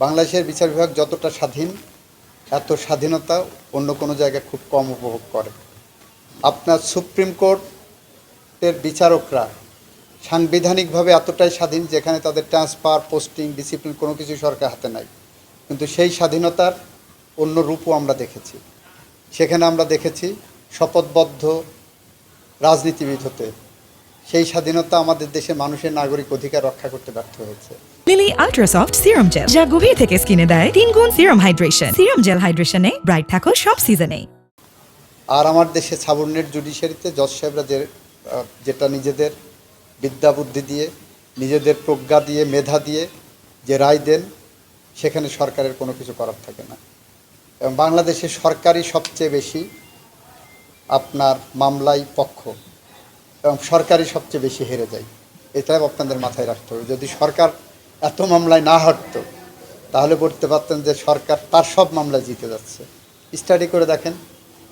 বাংলাদেশের বিচার বিভাগ যতটা স্বাধীন, এত স্বাধীনতা অন্য কোনো জায়গায় খুব কম উপভোগ করে। আপনার সুপ্রিম কোর্টের বিচারকরা সাংবিধানিকভাবে এতটাই স্বাধীন, যেখানে তাদের ট্রান্সফার, পোস্টিং, ডিসিপ্লিন কোনো কিছু সরকার হাতে নাই। কিন্তু সেই স্বাধীনতার অন্য রূপও আমরা দেখেছি। সেখানে আমরা দেখেছি শপথবদ্ধ রাজনীতিবিদ হতে। সেই স্বাধীনতা আমাদের দেশের মানুষের নাগরিক অধিকার রক্ষা করতে ব্যর্থ হয়েছে। লিলি আল্ট্রাসফট সিরাম জেল, যা গভীর থেকে স্কিনে দেয় 3 গুণ সিরাম হাইড্রেশন। সিরাম জেল হাইড্রেশনে ব্রাইট থাকো সব সিজনে। আর আমার দেশে সাবঅর্ডিনেট জুডিশিয়ারিতে জজ সাহেবরা যেটা নিজেদের বিদ্যা বুদ্ধি দিয়ে, নিজেদের প্রজ্ঞা দিয়ে, মেধা দিয়ে যে রায় দেন, সেখানে সরকারের কোনো কিছু করার থাকে না। এবং বাংলাদেশে সরকারই সবচেয়ে বেশি আপনার মামলায় পক্ষ, এবং সরকারই সবচেয়ে বেশি হেরে যায়। এটাই আপনাদের মাথায় রাখতে হবে। যদি সরকার এত মামলায় না হারতো, তাহলে বলতে পারতেন যে সরকার তার সব মামলায় জিতে যাচ্ছে। স্টাডি করে দেখেন,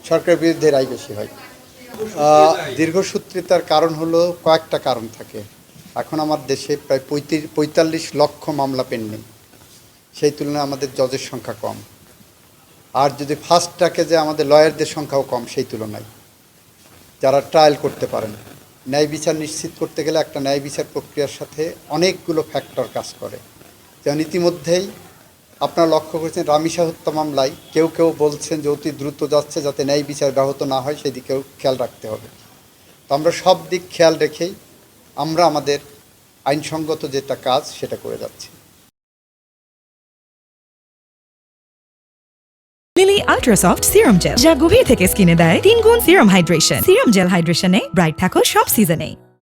সরকারের বিরুদ্ধে রায় বেশি হয়। দীর্ঘসূত্রিতার কারণ হলো কয়েকটা কারণ থাকে। এখন আমার দেশে প্রায় 45 লক্ষ মামলা পেন্ডিং। সেই তুলনায় আমাদের জজের সংখ্যা কম। আর যদি ফার্স্ট ট্র্যাকে যে আমাদের লয়ারদের সংখ্যাও কম সেই তুলনায়, যারা ট্রায়াল করতে পারেন। ন্যায় বিচার নিশ্চিত করতে গেলে একটা ন্যায় বিচার প্রক্রিয়ার সাথে অনেকগুলো ফ্যাক্টর কাজ করে। যেমন ইতিমধ্যেই আপনারা লক্ষ্য করেছেন রামিসা হত্যা মামলায় কেউ কেউ বলছেন যে অতি দ্রুত যাচ্ছে, যাতে ন্যায় বিচার ব্যাহত না হয় সেই দিকেও খেয়াল রাখতে হবে। তো আমরা সব দিক খেয়াল রেখেই আমরা আমাদের আইনসঙ্গত যেটা কাজ সেটা করে যাচ্ছি। লিলি আল্ট্রাসফট সিরাম জেল, যা গভীর থেকে স্কিনে দেয় 3 গুণ সিরাম হাইড্রেশন। সিরাম জেল হাইড্রেশনে ব্রাইট থাকো সব সিজনে।